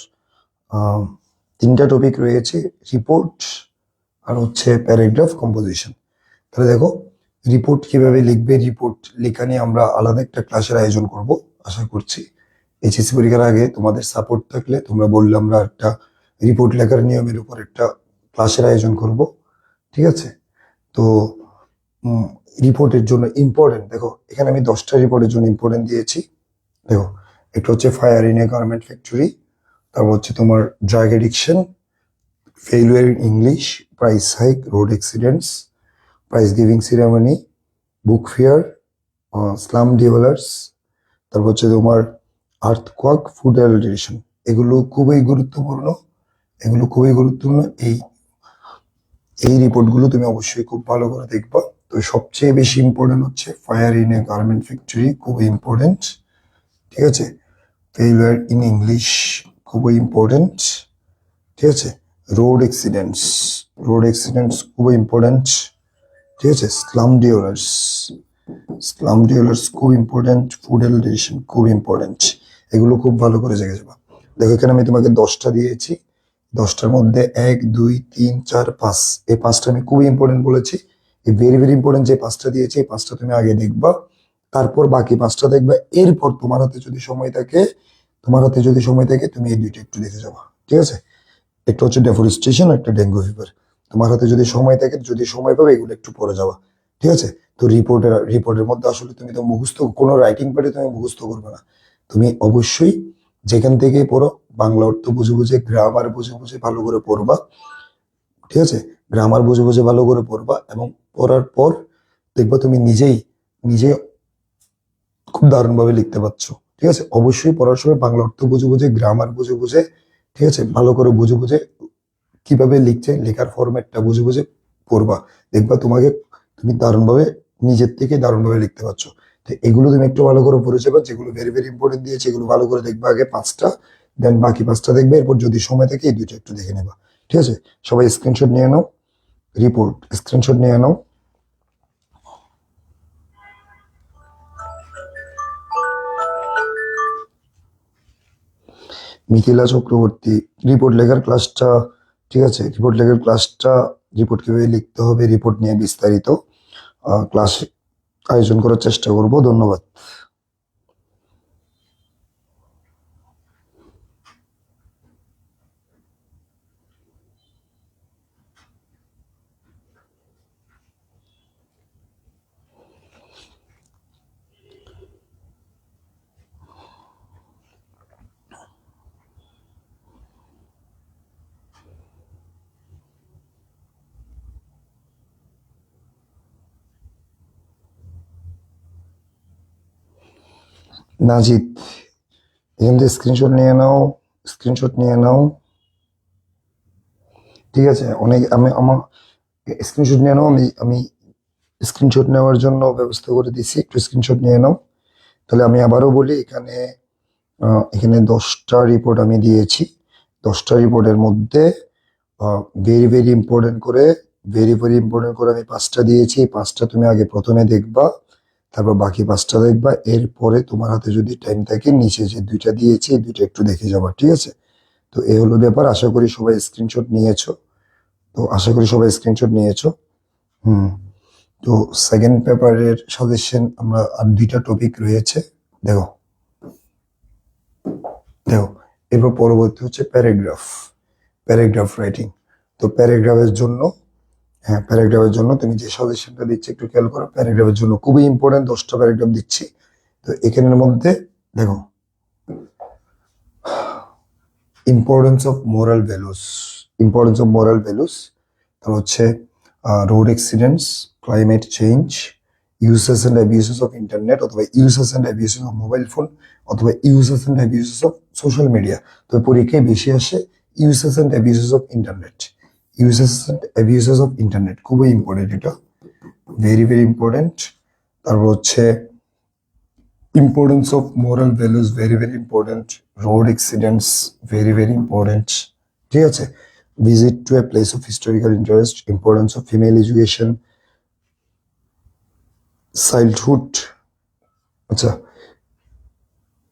3টা টপিক রয়েছে, রিপোর্ট আর হচ্ছে প্যারাগ্রাফ কম্পোজিশন। তাহলে দেখো, রিপোর্ট কিভাবে লিখবে, রিপোর্ট লেখা নিয়ে আমরা আলাদা একটা ক্লাসের আয়োজন করব আশা করছি। এইচএসসি পরীক্ষার আগে তোমাদের সাপোর্ট থাকলে তোমরা বললে আমরা একটা রিপোর্ট লেখার নিয়মের উপর একটা ক্লাসের আয়োজন করব। ঠিক আছে, তো রিপোর্টের জন্য ইম্পর্টেন্ট, দেখো এখানে আমি 10টা রিপোর্টের জন্য ইম্পর্টেন্ট দিয়েছি। দেখো, একটা হচ্ছে fire in a garment factory, তারপর হচ্ছে তোমার drug addiction, failure in English, price hike, road accidents, prize giving ceremony, book fair, slum dwellers, তারপর হচ্ছে তোমার আর্থকোয়াক, ফুড অ্যাডাল্টারেশন। এগুলো খুবই গুরুত্বপূর্ণ, এগুলো খুবই গুরুত্বপূর্ণ। এই রিপোর্টগুলো তুমি অবশ্যই খুব ভালো করে দেখবা। তো সবচেয়ে বেশি ইম্পর্টেন্ট হচ্ছে fire in a garment factory, খুবই ইম্পর্টেন্ট। ঠিক আছে, ফেইলুয়ার ইন ইংলিশ খুবই ইম্পর্টেন্ট। ঠিক আছে, রোড অ্যাক্সিডেন্টস, রোড অ্যাক্সিডেন্টস খুবই ইম্পর্টেন্ট। ঠিক আছে, স্লাম ডিওলার্স খুব ইম্পর্টেন্ট, ফুড অ্যাডাল্টারেশন খুব ইম্পর্টেন্ট। এগুলো খুব ভালো করে জেগে যাবা। দেখো এখানে আমি তোমাকে 10টা দিয়েছি, 10টার মধ্যে 1 2 3 4 5, এই 5টা আমি খুবই ইম্পর্টেন্ট বলেছি। এই ভেরি ভেরি ইম্পর্টেন্ট যে 5টা দিয়েছি, এই 5টা তুমি আগে দেখবা, তারপর বাকি 5টা দেখবা। এরপর তোমার হাতে যদি সময় থাকে, তুমি এই 2টা একটু দেখে যাবা। ঠিক আছে, একটা হচ্ছে ডেফরেস্টেশন, একটা ডেঙ্গু ফিভার। তোমার হাতে যদি সময় থাকে, যদি সময় পাবে, এগুলো একটু পড়ে যাওয়া। ঠিক আছে, তো রিপোর্টের মধ্যে আসলে তুমি তো মুখস্থ, কোনো রাইটিং পার্টে তুমি মুখস্থ করবে না। তুমি অবশ্যই যেখান থেকে পড়ো, বাংলা অর্থ বুঝে বুঝে, গ্রামার বুঝে বুঝে ভালো করে পড়বা। ঠিক আছে, গ্রামার বুঝে বুঝে ভালো করে পড়বা, এবং পড়ার পর দেখবা তুমি নিজে খুব দারুণভাবে লিখতে পারছো। ঠিক আছে, অবশ্যই পড়ার সময় বাংলা অর্থ বুঝে বুঝে, গ্রামার বুঝে বুঝে, ঠিক আছে, ভালো করে বুঝে বুঝে কিভাবে লিখছে, লেখার ফরম্যাটটা বুঝে বুঝে পড়বা। দেখবা তুমি দারুণভাবে, নিজের থেকে দারুণভাবে লিখতে পারছো। তো এগুলো তুমি একটু ভালো করে পড়ে যাবে, যেগুলো ভেরি ভেরি ইম্পর্টেন্ট দিয়েছে এগুলো ভালো করে দেখবা আগে 5টা, দেন বাকি 5টা দেখবে। এরপর যদি সময় থাকে এই 2টা একটু দেখে নেবা। ঠিক আছে, সবাই স্ক্রিনশট নিয়ে নাও, রিপোর্ট স্ক্রিনশট নিয়ে নাও। মিথিলা চক্রবর্তী, রিপোর্ট লেখার ক্লাসটা, ঠিক আছে, রিপোর্ট কিভাবে লিখতে হবে, রিপোর্ট নিয়ে বিস্তারিত ক্লাস আয়োজন করার চেষ্টা করব। ধন্যবাদ। নাজিদ, এখান থেকে স্ক্রিনশট নিয়ে নাও, স্ক্রিনশট নিয়ে নাও। ঠিক আছে, আমার স্ক্রিনশট নিয়ে নাও, আমি স্ক্রিনশট নেওয়ার জন্য ব্যবস্থা করে দিচ্ছি, একটু স্ক্রিনশট নিয়ে নাও। তাহলে আমি আবারও বলি, এখানে 10টা রিপোর্ট আমি দিয়েছি। 10টা রিপোর্টের মধ্যে ভেরি ভেরি ইম্পর্টেন্ট করে, আমি 5টা দিয়েছি। এই 5টা তুমি আগে প্রথমে দেখবা, তারপর বাকি 5টা দেখবা। এরপরে তোমার হাতে যদি টাইম থাকে, নিচে যে 2টা দিয়েছি এই 2টা একটু দেখে যাবা। ঠিক আছে, তো এই হলো ব্যাপার। আশা করি সবাই স্ক্রিনশট নিয়েছো। হুম, তো সেকেন্ড পেপারের সাজেশন আমরা আর 2টা টপিক রয়েছে। দেখো দেখো, এরপর পরবর্তী হচ্ছে প্যারাগ্রাফ। Paragraph writing. তো প্যারাগ্রাফের জন্য, হ্যাঁ প্যারাগ্রাফের জন্য তুমি যে সাজেশনটা দিচ্ছি একটু খেয়াল করো। প্যারাগ্রাফের জন্য খুবই ইম্পর্টেন্ট 10টা প্যারাগ্রাফ দিচ্ছি। তো এখানের মধ্যে দেখো, importance of moral values, importance of moral values, তারপর হচ্ছে road accidents, climate change, uses and abuses of internet, অথবা uses and abuses of mobile phone, অথবা uses and abuses of social media. তো পরীক্ষায় বেশি আসে uses and abuses of internet, uses and abuses of internet, খুবই important এটা, very very important. তারপর হচ্ছে importance of moral values, very very important. Road accidents, very very important. ঠিক আছে, visit to a place of historical interest, importance of female education, childhood, আচ্ছা,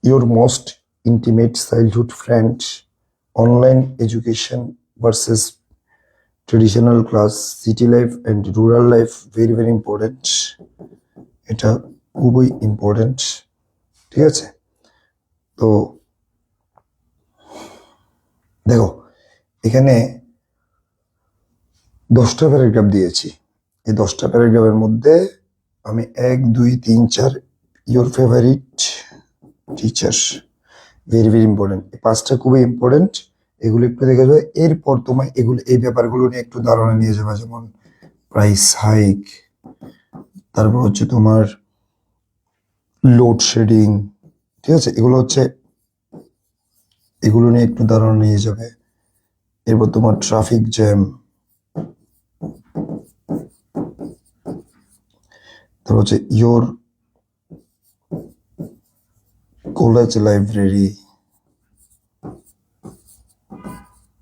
your most intimate childhood friend, online education versus traditional class, city life and rural life, very very important, এটা খুবই important. ঠিক আছে, তো দেখো এখানে 10টা paragraph দিয়েছি। এই 10টা প্যারাগ্রাফের মধ্যে আমি 1 2 3 4 your favourite teacher, very very important, এই 5টা খুবই ইম্পর্টেন্ট, এগুলো একটু দেখে যাবে। এরপর তোমার এগুলো, এই ব্যাপারগুলো নিয়ে একটু ধারণা নিয়ে যাবে, যেমন প্রাইস হাইক, তারপর হচ্ছে তোমার লোডশেডিং। ঠিক আছে, এগুলো হচ্ছে, এগুলো নিয়ে একটু ধারণা নিয়ে যাবে। এরপর তোমার ট্রাফিক জ্যাম, তারপর হচ্ছে your college library,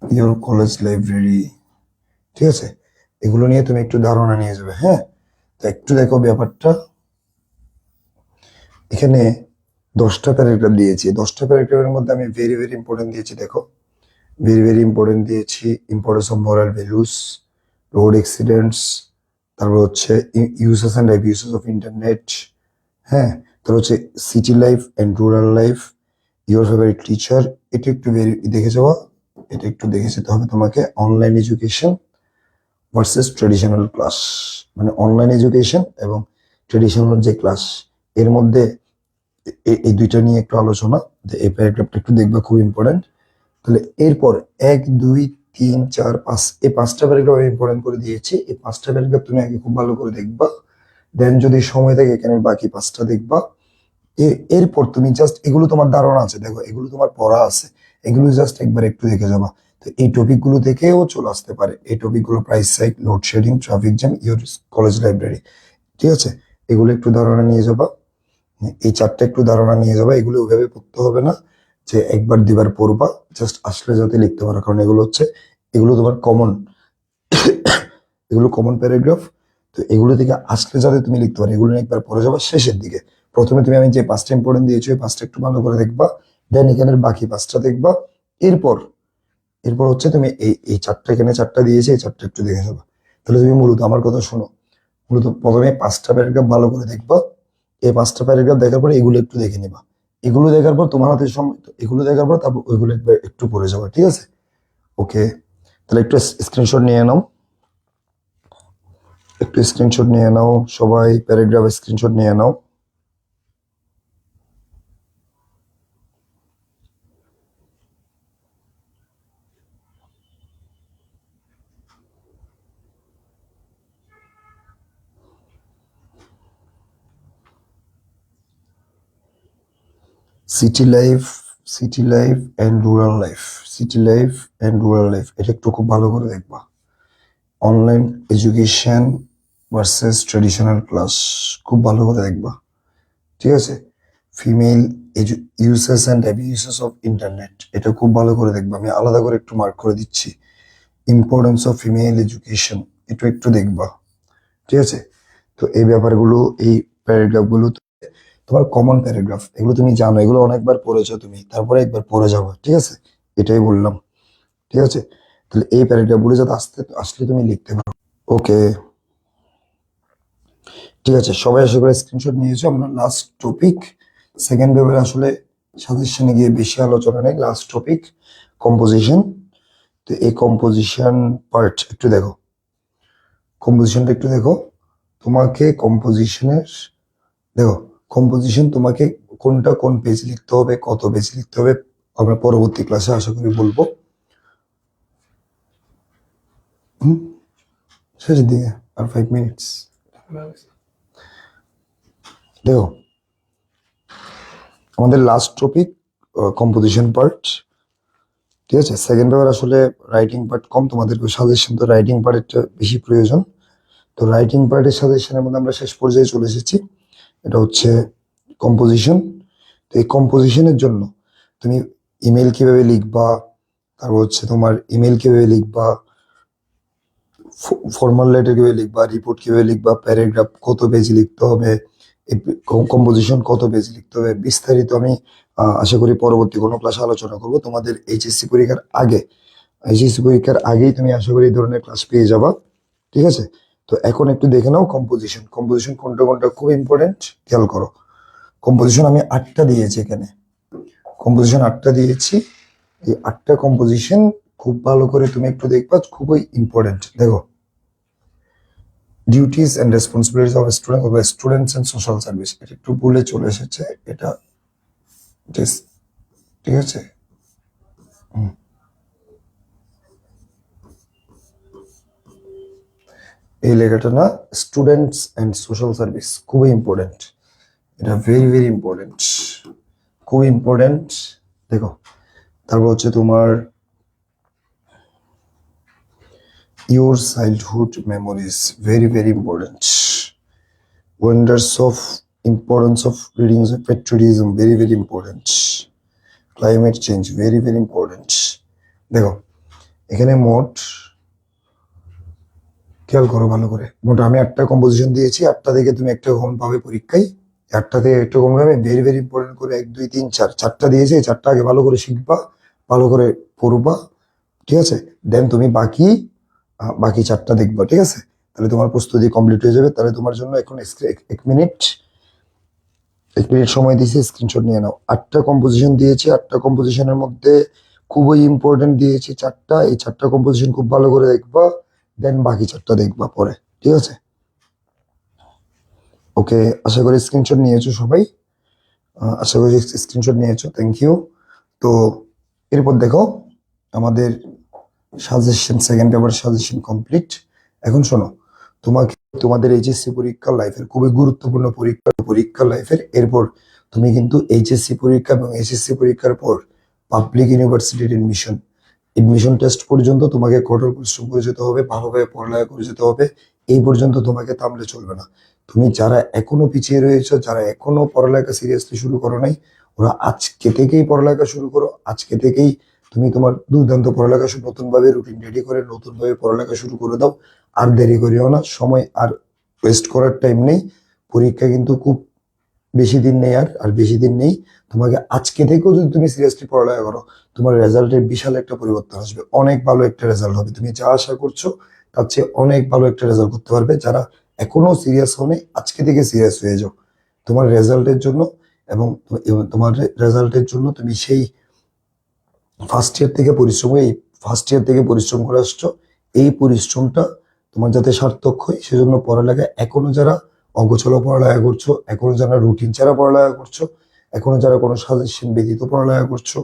your college library. ঠিক আছে, এগুলো নিয়ে তুমি একটু ধারণা নিয়ে যাবে। হ্যাঁ, তো একটু দেখো ব্যাপারটা, এখানে 10টা প্যারাগ্রাফ দিয়েছি। 10টা প্যারাগ্রাফের মধ্যে আমি ভেরি ভেরি ইম্পর্টেন্ট দিয়েছি, দেখো ভেরি ভেরি ইম্পর্টেন্ট দিয়েছি। Importance of moral values, road accidents, তারপর হচ্ছে uses and abuses of internet, হ্যাঁ, তারপর হচ্ছে city life and rural life, your favourite teacher. এটা একটু দেখে যাওয়া, এটা একটু দেখে যেতে হবে তোমাকে। Online education versus traditional class, মানে অনলাইন এডুকেশন এবং ট্রেডিশনাল যে ক্লাস, এর মধ্যে এই দুইটা নিয়ে একটু আলোচনা। এই প্যারাগ্রাফটা একটু দেখবা, খুব ইম্পর্টেন্ট। তাহলে এরপর 1 2 3 4 5, এই 5টা প্যারাগ্রাফ আমি ইম্পর্টেন্ট করে দিয়েছি। এই 5টা প্যারাগ্রাফ তুমি আগে খুব ভালো করে দেখবা, দেন যদি সময় থাকে এখানে বাকি 5টা দেখবা। এরপর তুমি জাস্ট, এগুলো তোমার ধারণা আছে, দেখো এগুলো তোমার পড়া আছে, এগুলো জাস্ট একবার একটু দেখে যাবা। তো এই টপিকগুলো থেকেও চলে আসতে পারে, এই টপিকগুলো price hike, load shedding, traffic jam, your college library. ঠিক আছে, এগুলো একটু ধারণা নিয়ে যাবা, এই 4টা একটু ধারণা নিয়ে যাবা। এগুলো ওইভাবে পড়তে হবে না যে একবার দুবার পড়বা, জাস্ট আসলে যাতে লিখতে পারো, কারণ এগুলো হচ্ছে, এগুলো তোমার কমন, এগুলো কমন প্যারাগ্রাফ। তো এগুলো থেকে আসলে যাতে তুমি লিখতে পারো, এগুলো একবার পড়ে যাবা শেষের দিকে। প্রথমে তুমি, আমি যে 5টা ইম্পর্টেন্ট দিয়েছি ওই 5টা একটু ভালো করে দেখবা, দেন এখানের বাকি 5টা দেখবা। এরপর এরপর হচ্ছে তুমি এই 4টা, এখানে 4টা দিয়েছি, এই 4টা একটু দেখে যাবা। তাহলে তুমি মূলত আমার কথা শোনো, মূলত প্রথমে 5টা প্যারাগ্রাফ ভালো করে দেখবা। এই 5টা প্যারাগ্রাফ দেখার পর এগুলো একটু দেখে নিবা। এগুলো দেখার পর তোমার হাতে সময়, এগুলো দেখার পর তারপর ওইগুলো একবার একটু পড়ে যাবা। ঠিক আছে, ওকে, তাহলে একটু স্ক্রিনশট নিয়ে নাও, একটু স্ক্রিনশট নিয়ে নাও সবাই, প্যারাগ্রাফ স্ক্রিনশট নিয়ে নাও। City life, city life and rural life, city life and rural life, এটা একটু খুব ভালো করে দেখবা। Online education versus traditional class, খুব ভালো করে দেখবা। ঠিক আছে, female uses and abuses of internet, এটা খুব ভালো করে দেখবা, আমি আলাদা করে একটু মার্ক করে দিচ্ছি। ইম্পর্টেন্স অফ ফিমেল এডুকেশন, এটা একটু দেখবা। ঠিক আছে, তো এই ব্যাপারগুলো, এই প্যারাগ্রাফগুলো তোমার কমন প্যারাগ্রাফ, এগুলো তুমি জানো, এগুলো অনেকবার পড়েছো তুমি, তারপরে একবার পড়ে যাবো। ঠিক আছে, এটাই বললাম। ঠিক আছে, তাহলে এই প্যারাগ্রাফগুলো যাতে আসলে তুমি লিখতে পারো। ওকে, ঠিক আছে, সবাই আশা করে স্ক্রিনশট নিয়েছো। আমরা লাস্ট টপিক, সেকেন্ড পেপারে আসলে সাজেশনে গিয়ে বেশি আলোচনা নেই। Last topic composition. তো এই কম্পোজিশন পার্ট একটু দেখো, কম্পোজিশনটা একটু দেখো। তোমাকে কম্পোজিশনের দেখো, কম্পোজিশন তোমাকে কোনটা কোন পেজ লিখতে হবে, কত পেজ লিখতে হবে, আমরা পরবর্তী ক্লাসে আশা করি বলবো। শেষের দিকে আর 5 মিনিটস। দেখো, আমাদের লাস্ট টপিক কম্পোজিশন পার্ট, ঠিক আছে। সেকেন্ড পেপার আসলে রাইটিং পার্ট কম, তোমাদেরকে সাজেশন তো রাইটিং পার্টটা বেশি প্রয়োজন। তো রাইটিং পার্টের সাজেশনের মধ্যে আমরা শেষ পর্যায়ে চলে এসেছি। এটা হচ্ছে কম্পোজিশন। তো এই কম্পোজিশনের জন্য তুমি ইমেল কিভাবে লিখবা, তারপর হচ্ছে তোমার ইমেল কিভাবে লিখবা, ফর্মাল লেটার কিভাবে লিখবা, রিপোর্ট কিভাবে লিখবা, প্যারাগ্রাফ কত পেজ লিখতে হবে, কম্পোজিশন কত পেজ লিখতে হবে, বিস্তারিত আমি আশা করি পরবর্তী কোনো ক্লাসে আলোচনা করব। তোমাদের এইচএসসি পরীক্ষার আগে, এইচএসসি পরীক্ষার আগেই তুমি আশা করি এই ধরনের ক্লাস পেয়ে যাবা, ঠিক আছে। তো এখন একটু দেখে নাও কম্পোজিশন, কম্পোজিশন কোনটা কোনটা খুব ইম্পর্টেন্ট খেয়াল করো। কম্পোজিশন আমি 8টা দিয়েছি এখানে, কম্পোজিশন 8টা দিয়েছি। এই 8টা কম্পোজিশন খুব ভালো করে তুমি একটু দেখবা, খুবই ইম্পর্টেন্ট। দেখো, duties and responsibilities of students and social service, এটা একটু ভুলে চলে এসেছে, এটা ঠিক আছে। এই লেখাটা না, স্টুডেন্টস এন্ড সোশ্যাল সার্ভিস খুবই ইম্পর্টেন্ট, এটা ভেরি ভেরি ইম্পর্টেন্ট, খুব ইম্পর্টেন্ট। দেখো, তারপর হচ্ছে তোমার your childhood memories, very very important. Wonders of importance of reading of patriotism, very very important. Climate change, very very important. দেখো, এখানে মোট খেয়াল করো ভালো করে, মোট আমি 8টা কম্পোজিশন দিয়েছি, 8টা থেকে তুমি একটা কম পাবে পরীক্ষায়, 8টা থেকে একটা কম পাবে। ভেরি ভেরি ইম্পর্টেন্ট করে 1 2 3 4 4টা দিয়েছি, এই 4টা আগে ভালো করে শিখবা, ভালো করে পড়বা, ঠিক আছে। দেন তুমি বাকি 4টা দেখবা, ঠিক আছে। তাহলে তোমার প্রস্তুতি কমপ্লিট হয়ে যাবে। তাহলে তোমার জন্য এখন 1 মিনিট সময় দিয়েছি, স্ক্রিনশট নিয়ে নাও। 8টা কম্পোজিশন দিয়েছি, 8টা কম্পোজিশনের মধ্যে খুবই ইম্পর্টেন্ট দিয়েছি 4টা। এই 4টা কম্পোজিশন খুব ভালো করে দেখবা, দেন বাকি 4টা দেখবা পরে, ঠিক আছে। ওকে, আশা করি স্ক্রিনশট নিয়েছো সবাই, আশা করি স্ক্রিনশট নিয়েছো, থ্যাংক ইউ। তো এরপর দেখো, আমাদের suggestion, second paper suggestion complete. এখন শোনো, তোমাদের এইচএসসি পরীক্ষা লাইফের খুবই গুরুত্বপূর্ণ পরীক্ষা লাইফের। এরপর তুমি কিন্তু এইচএসসি পরীক্ষা এবং এসএসসি পরীক্ষার পর পাবলিক ইউনিভার্সিটির এডমিশন টেস্ট পর্যন্ত তোমাকে কঠোর পরিশ্রম করে যেতে হবে, ভালোভাবে পড়ালেখা করে যেতে হবে। এই পর্যন্ত তোমাকে থামলে চলবে না। তুমি যারা এখনো পিছিয়ে রয়েছে, যারা এখনো পড়ালেখা সিরিয়াসলি শুরু করো নাই, ওরা আজকে থেকেই পড়ালেখা শুরু করো। আজকে থেকেই তুমি তোমার দুর্দান্ত পড়ালেখা নতুন ভাবে রুটিন রেডি করে নতুন ভাবে পড়ালেখা শুরু করে দাও। আর দেরি করিও না, সময় আর ওয়েস্ট করার টাইম নেই। পরীক্ষা কিন্তু খুব বেশি দিন নেই, আর বেশি দিন নেই। তোমাকে আজকে থেকেও যদি তুমি সিরিয়াসলি পড়ালেখা করো, তোমার রেজাল্টের বিশাল একটা পরিবর্তন আসবে, অনেক ভালো একটা রেজাল্ট হবে। তুমি যা আশা করছো তার চেয়ে অনেক ভালো একটা রেজাল্ট করতে পারবে। যারা এখনো সিরিয়াস হওনি, আজকে থেকে সিরিয়াস হয়ে যাও তোমার রেজাল্টের জন্য। এবং তোমার রেজাল্টের জন্য তুমি সেই ফার্স্ট ইয়ার থেকে পরিশ্রম করে আসছো। এই পরিশ্রমটা তোমার যাতে সার্থক হয়, সেজন্য পড়ালেখা এখনো যারা অগোছালো পড়ালেখা করছো, এখনো যারা রুটিন ছাড়া পড়ালেখা করছো, এখনো যারা কোনো সাজেশন ব্যতীত পড়ালেখা করছো,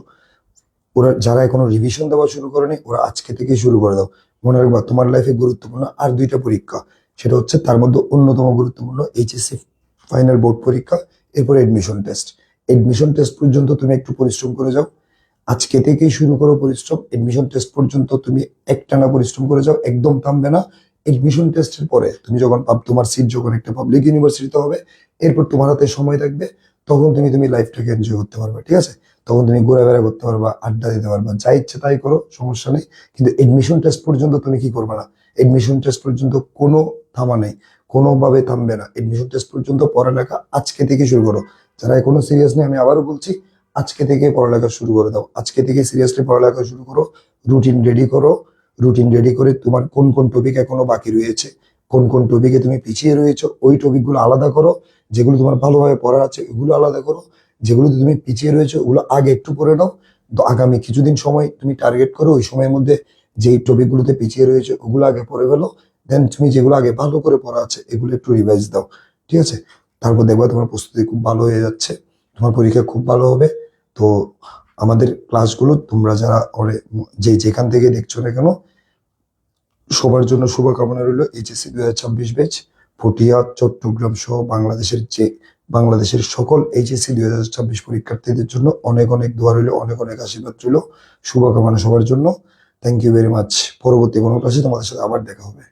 ওরা যারা এখনো রিভিশন দেওয়া শুরু করেনি, ওরা আজকে থেকে শুরু করে দাও। মনে রাখবা, তোমার লাইফে গুরুত্বপূর্ণ আর 2টা পরীক্ষা, সেটা হচ্ছে তার মধ্যে অন্যতম গুরুত্বপূর্ণ এইচএসসি ফাইনাল বোর্ড পরীক্ষা, এরপরে এডমিশন টেস্ট। এডমিশন টেস্ট পর্যন্ত তুমি একটু পরিশ্রম করে যাও, আজকে থেকেই শুরু করো পরিশ্রম। এডমিশন টেস্ট পর্যন্ত তুমি একটানা পরিশ্রম করে যাও, একদম থামবে না। এডমিশন টেস্টের পরে তুমি যখন তোমার সিট যখন একটা পাবলিক ইউনিভার্সিটিতে হবে, এরপর তোমার হাতে সময় থাকবে, তখন তুমি লাইফটাকে এনজয় করতে পারবে, ঠিক আছে। তখন তুমি ঘোরাফেরা করতে পারবা, আড্ডা দিতে পারবা, যা ইচ্ছে তাই করো, সমস্যা নেই। কিন্তু এডমিশন টেস্ট পর্যন্ত তুমি কি করবে না, এডমিশন টেস্ট পর্যন্ত কোনো থামা নেই, কোনোভাবে থামবে না। এডমিশন টেস্ট পর্যন্ত পড়ালেখা আজকে থেকে শুরু করো। যারা এখনো সিরিয়াস নেই, আমি আবারও বলছি, আজকে থেকে পড়ালেখা শুরু করে দাও, আজকে থেকে সিরিয়াসলি পড়ালেখা শুরু করো। রুটিন রেডি করে তোমার কোন কোন টপিক এখনো বাকি রয়েছে, কোন কোন টপিকে তুমি পিছিয়ে রয়েছো, ওই টপিকগুলো আলাদা করো। যেগুলো তোমার ভালোভাবে পড়া আছে ওগুলো আলাদা করো, যেগুলোতে তুমি পিছিয়ে রয়েছো ওগুলো আগে একটু পড়ে নাও। তো আগামী কিছুদিন সময় তুমি টার্গেট করো, ওই সময়ের মধ্যে যেই টপিকগুলোতে পিছিয়ে রয়েছে ওগুলো আগে পড়ে ফেলো, দেন তুমি যেগুলো আগে ভালো করে পড়া আছে এগুলো একটু রিভাইজ দাও, ঠিক আছে? তারপর দেখবা তোমার প্রস্তুতি খুব ভালো হয়ে যাচ্ছে, তোমার পরীক্ষা খুব ভালো হবে। তো আমাদের ক্লাসগুলো তোমরা যারা যেখান থেকে দেখছো না কেন, সবার জন্য শুভকামনা রইল। এইচএসসি 2026 ব্যাচ পটিয়া, চট্টগ্রাম সহ বাংলাদেশের সকল এইচএসসি 2026 পরীক্ষার্থীদের জন্য অনেক অনেক দোয়া রইল, অনেক অনেক আশীর্বাদ রইল, শুভকামনা সবার জন্য। Thank you very much. পরবর্তী কোনো ক্লাসে তোমাদের সাথে আবার দেখা হবে।